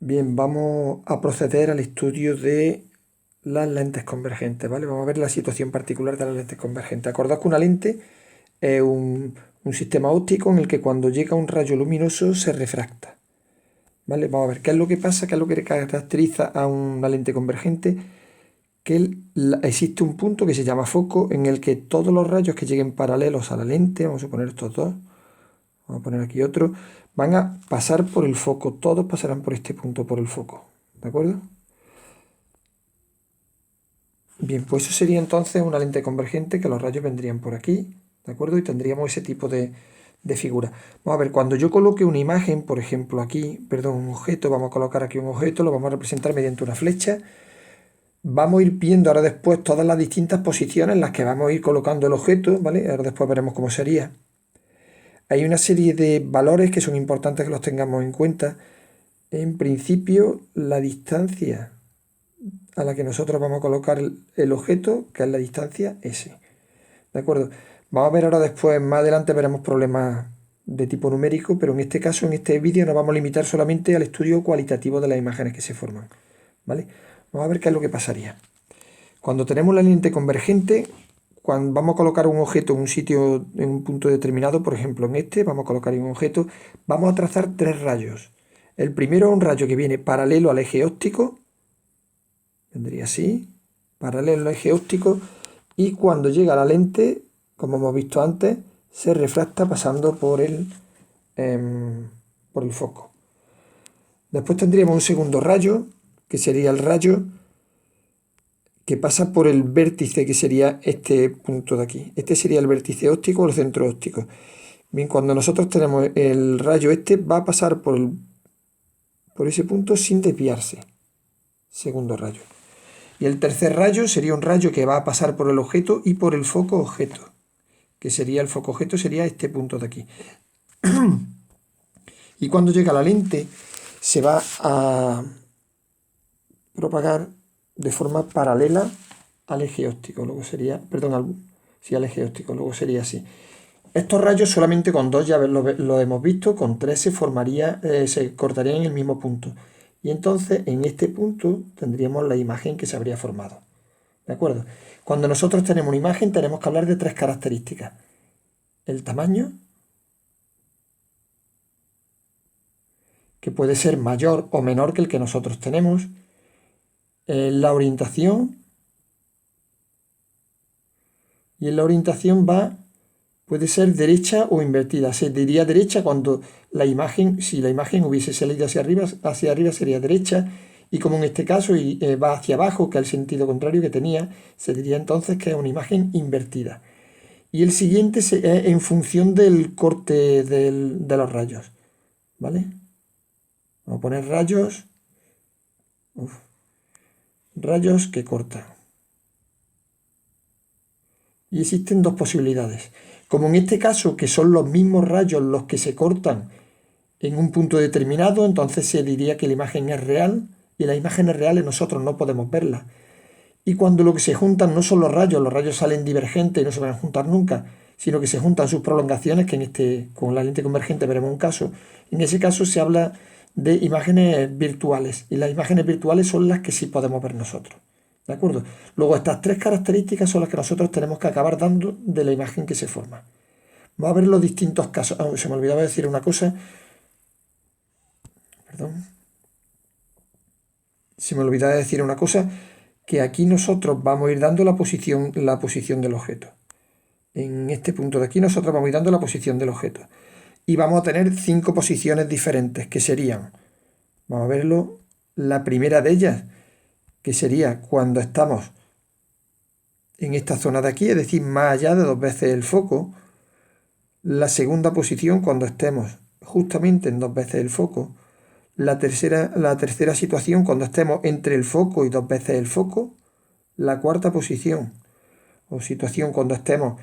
Bien, vamos a proceder al estudio de las lentes convergentes, ¿vale? Vamos a ver la situación particular de las lentes convergentes. Acordaos que una lente es un sistema óptico en el que cuando llega un rayo luminoso se refracta, ¿vale? Vamos a ver qué es lo que pasa, qué es lo que caracteriza a una lente convergente, que existe un punto que se llama foco en el que todos los rayos que lleguen paralelos a la lente, vamos a poner estos dos, vamos a poner aquí otro, van a pasar por el foco, todos pasarán por este punto, por el foco, ¿de acuerdo? Bien, pues eso sería entonces una lente convergente, que los rayos vendrían por aquí, ¿de acuerdo? Y tendríamos ese tipo de figura. Vamos a ver, cuando yo coloque una imagen, por ejemplo aquí, perdón, un objeto, vamos a colocar aquí un objeto, lo vamos a representar mediante una flecha. Vamos a ir viendo ahora después todas las distintas posiciones en las que vamos a ir colocando el objeto, ¿vale? Ahora después veremos cómo sería. Hay una serie de valores que son importantes que los tengamos en cuenta. En principio, la distancia a la que nosotros vamos a colocar el objeto, que es la distancia S. ¿De acuerdo? Vamos a ver ahora después, más adelante veremos problemas de tipo numérico, pero en este caso, en este vídeo, nos vamos a limitar solamente al estudio cualitativo de las imágenes que se forman, ¿vale? Vamos a ver qué es lo que pasaría. Cuando tenemos la lente convergente, cuando vamos a colocar un objeto en un sitio, en un punto determinado, por ejemplo en este, vamos a colocar un objeto, vamos a trazar tres rayos. El primero es un rayo que viene paralelo al eje óptico, vendría así, paralelo al eje óptico, y cuando llega a la lente, como hemos visto antes, se refracta pasando por el foco. Después tendríamos un segundo rayo, que sería el rayo que pasa por el vértice, que sería este punto de aquí. Este sería el vértice óptico o el centro óptico. Bien, cuando nosotros tenemos el rayo este, va a pasar por ese punto sin desviarse. Segundo rayo. Y el tercer rayo sería un rayo que va a pasar por el objeto y por el foco objeto, que sería el foco objeto, sería este punto de aquí. Y cuando llega a la lente, se va a propagar de forma paralela al eje óptico, luego sería, perdón, al eje óptico, luego sería así. Estos rayos solamente con dos ya lo hemos visto, con tres se cortarían en el mismo punto. Y entonces en este punto tendríamos la imagen que se habría formado. ¿De acuerdo? Cuando nosotros tenemos una imagen tenemos que hablar de tres características. El tamaño, que puede ser mayor o menor que el que nosotros tenemos. La orientación, y en la orientación puede ser derecha o invertida. Se diría derecha cuando la imagen, si la imagen hubiese salido hacia arriba sería derecha, y como en este caso va hacia abajo, que es el sentido contrario que tenía, se diría entonces que es una imagen invertida. Y el siguiente es en función del corte de los rayos, ¿vale? Vamos a poner rayos, rayos que cortan. Y existen dos posibilidades. Como en este caso, que son los mismos rayos los que se cortan en un punto determinado, entonces se diría que la imagen es real, y las imágenes reales nosotros no podemos verlas. Y cuando lo que se juntan no son los rayos salen divergentes y no se van a juntar nunca, sino que se juntan sus prolongaciones, que con la lente convergente veremos un caso. En ese caso se habla de imágenes virtuales, y las imágenes virtuales son las que sí podemos ver nosotros. ¿De acuerdo? Luego estas tres características son las que nosotros tenemos que acabar dando de la imagen que se forma. Vamos a ver los distintos casos. Se me olvidaba decir una cosa. Perdón. Se me olvidaba decir una cosa, que aquí nosotros vamos a ir dando la posición del objeto. En este punto de aquí nosotros vamos a ir dando la posición del objeto. Y vamos a tener 5 posiciones diferentes, que serían, vamos a verlo, la primera de ellas, que sería cuando estamos en esta zona de aquí, es decir, más allá de 2 veces el foco. La segunda posición cuando estemos justamente en 2 veces el foco. La tercera situación cuando estemos entre el foco y 2 veces el foco. La cuarta posición o situación cuando estemos,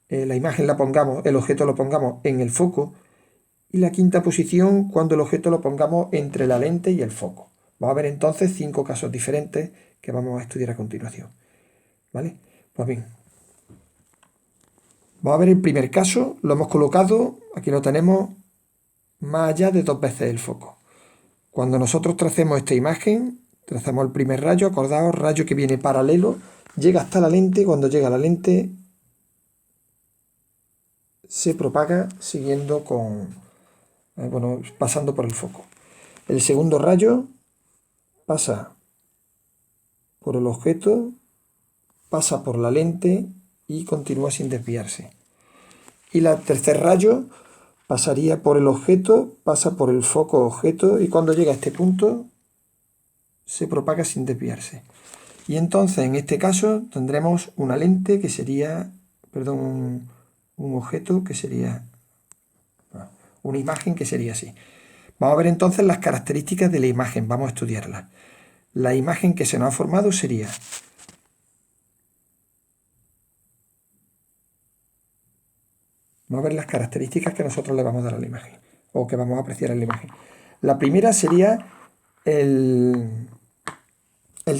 la imagen la pongamos, el objeto lo pongamos en el foco. Y la quinta posición cuando el objeto lo pongamos entre la lente y el foco. Vamos a ver entonces 5 casos diferentes que vamos a estudiar a continuación. ¿Vale? Pues bien, vamos a ver el primer caso, lo hemos colocado, aquí lo tenemos, más allá de 2 veces el foco. Cuando nosotros tracemos esta imagen, trazamos el primer rayo, acordaos, rayo que viene paralelo, llega hasta la lente, cuando llega a la lente se propaga siguiendo pasando por el foco. El segundo rayo pasa por el objeto, pasa por la lente y continúa sin desviarse. Y el tercer rayo pasaría por el objeto, pasa por el foco objeto y cuando llega a este punto se propaga sin desviarse. Y entonces en este caso tendremos una lente que sería, un objeto que sería, una imagen que sería así. Vamos a ver entonces las características de la imagen, vamos a estudiarlas. La imagen que se nos ha formado sería vamos a ver las características que nosotros le vamos a dar a la imagen, o que vamos a apreciar en la imagen. La primera sería el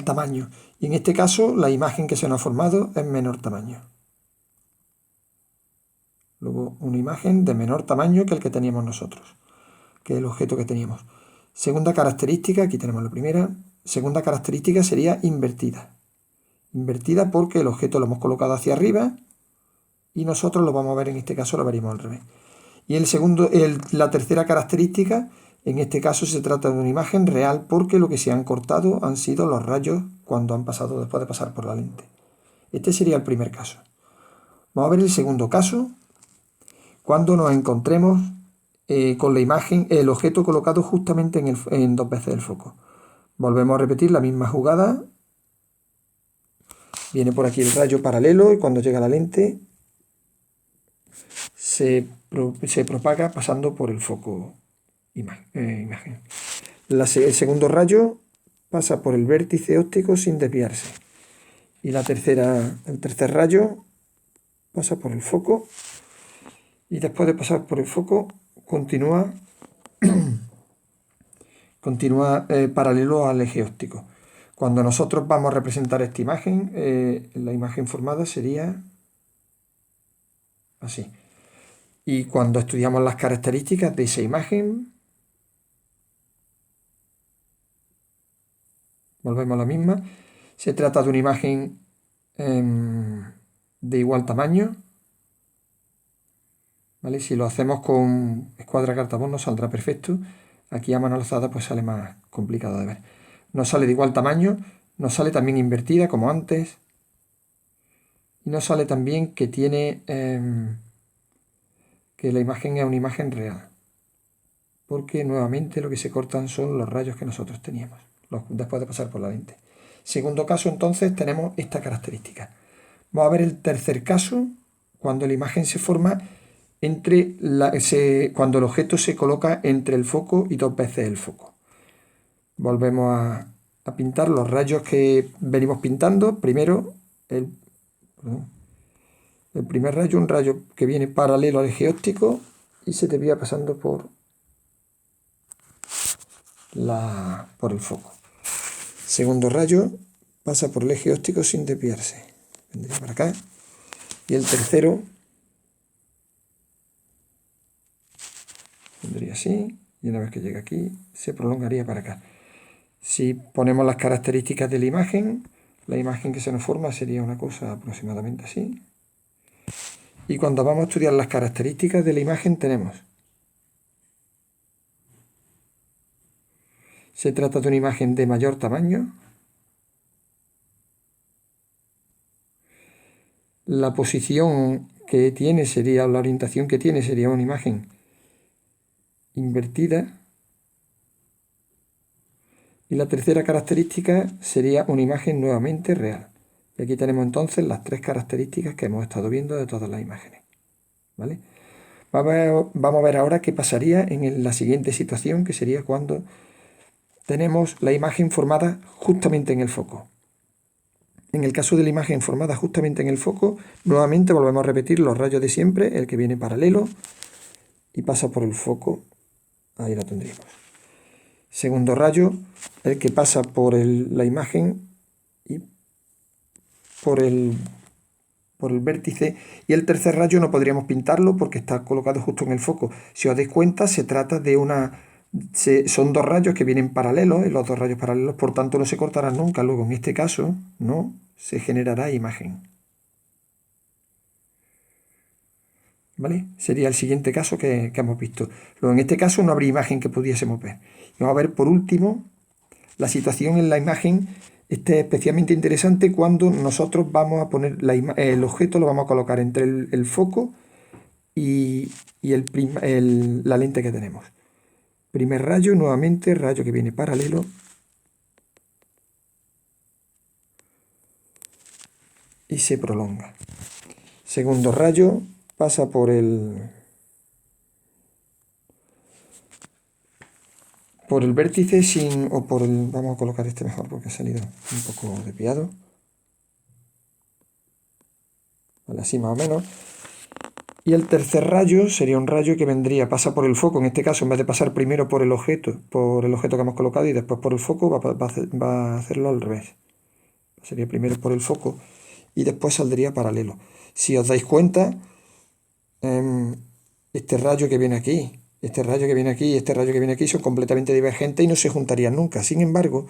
tamaño, y en este caso la imagen que se nos ha formado es menor tamaño. Luego una imagen de menor tamaño que el que teníamos nosotros, que es el objeto que teníamos. Segunda característica, aquí tenemos la primera. Segunda característica sería invertida. Invertida porque el objeto lo hemos colocado hacia arriba y nosotros lo vamos a ver, en este caso lo veríamos al revés. Y la tercera característica, en este caso se trata de una imagen real porque lo que se han cortado han sido los rayos cuando han pasado después de pasar por la lente. Este sería el primer caso. Vamos a ver el segundo caso, cuando nos encontremos con la imagen, el objeto colocado justamente en dos veces el foco. Volvemos a repetir la misma jugada. Viene por aquí el rayo paralelo y cuando llega a la lente se propaga pasando por el foco imagen. El segundo rayo pasa por el vértice óptico sin desviarse. Y el tercer rayo pasa por el foco y después de pasar por el foco continúa paralelo al eje óptico. Cuando nosotros vamos a representar esta imagen, la imagen formada sería así. Y cuando estudiamos las características de esa imagen, volvemos a la misma. Se trata de una imagen de igual tamaño. ¿Vale? Si lo hacemos con escuadra cartabón nos saldrá perfecto. Aquí a mano alzada pues sale más complicado de ver. Nos sale de igual tamaño, nos sale también invertida como antes. Y nos sale también que tiene que la imagen es una imagen real. Porque nuevamente lo que se cortan son los rayos que nosotros teníamos después de pasar por la lente. Segundo caso, entonces, tenemos esta característica. Vamos a ver el tercer caso, cuando la imagen se forma cuando el objeto se coloca entre el foco y dos veces el foco. Volvemos a pintar los rayos que venimos pintando. Primero, el primer rayo, un rayo que viene paralelo al eje óptico y se desvía pasando por el foco. Segundo rayo pasa por el eje óptico sin desviarse. Vendría para acá. Y el tercero vendría así. Y una vez que llega aquí, se prolongaría para acá. Si ponemos las características de la imagen que se nos forma sería una cosa aproximadamente así. Y cuando vamos a estudiar las características de la imagen tenemos. Se trata de una imagen de mayor tamaño. La posición que tiene sería, la orientación que tiene sería una imagen invertida. Y la tercera característica sería una imagen nuevamente real. Y aquí tenemos entonces las tres características que hemos estado viendo de todas las imágenes. ¿Vale? Vamos a ver ahora qué pasaría en la siguiente situación, que sería cuando tenemos la imagen formada justamente en el foco. En el caso de la imagen formada justamente en el foco, nuevamente volvemos a repetir los rayos de siempre, el que viene paralelo y pasa por el foco. Ahí lo tendríamos. Segundo rayo, el que pasa por la imagen y por el vértice. Y el tercer rayo no podríamos pintarlo porque está colocado justo en el foco. Si os dais cuenta, se trata de una Son dos rayos que vienen paralelos, y los dos rayos paralelos, por tanto, no se cortarán nunca. Luego, en este caso, no se generará imagen. ¿Vale? Sería el siguiente caso que hemos visto. Luego, en este caso, no habría imagen que pudiésemos ver. Y vamos a ver, por último, la situación en la imagen. Este es especialmente interesante cuando nosotros vamos a poner el objeto, lo vamos a colocar entre el foco y la lente que tenemos. Primer rayo, nuevamente, rayo que viene paralelo. Y se prolonga. Segundo rayo pasa por el vértice vamos a colocar este mejor porque ha salido un poco desviado. Vale, así más o menos. Y el tercer rayo sería un rayo que pasa por el foco. En este caso, en vez de pasar primero por el objeto que hemos colocado y después por el foco, va a hacerlo al revés. Sería primero por el foco y después saldría paralelo. Si os dais cuenta, este rayo que viene aquí, este rayo que viene aquí y este rayo que viene aquí son completamente divergentes y no se juntarían nunca. Sin embargo,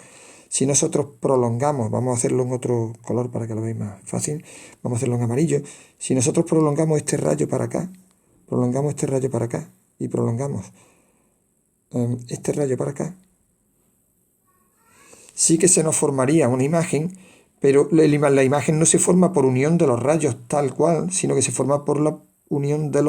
si nosotros prolongamos, vamos a hacerlo en otro color para que lo veáis más fácil, vamos a hacerlo en amarillo. Si nosotros prolongamos este rayo para acá, prolongamos este rayo para acá y prolongamos este rayo para acá, sí que se nos formaría una imagen, pero la imagen no se forma por unión de los rayos tal cual, sino que se forma por la unión de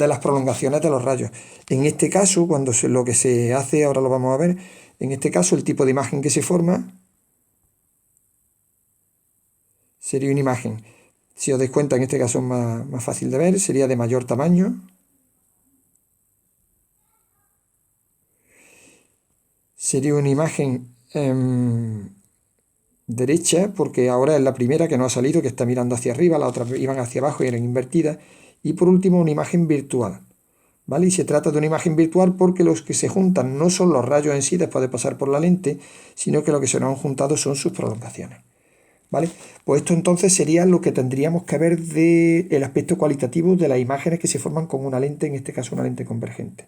las prolongaciones de los rayos. En este caso, lo que se hace, ahora lo vamos a ver, en este caso el tipo de imagen que se forma sería una imagen. Si os dais cuenta, en este caso es más fácil de ver, sería de mayor tamaño. Sería una imagen derecha, porque ahora es la primera que no ha salido, que está mirando hacia arriba, las otras iban hacia abajo y eran invertidas. Y por último, una imagen virtual. ¿Vale? Y se trata de una imagen virtual porque los que se juntan no son los rayos en sí después de pasar por la lente, sino que lo que se nos han juntado son sus prolongaciones. ¿Vale? Pues esto entonces sería lo que tendríamos que ver del aspecto cualitativo de las imágenes que se forman con una lente, en este caso una lente convergente.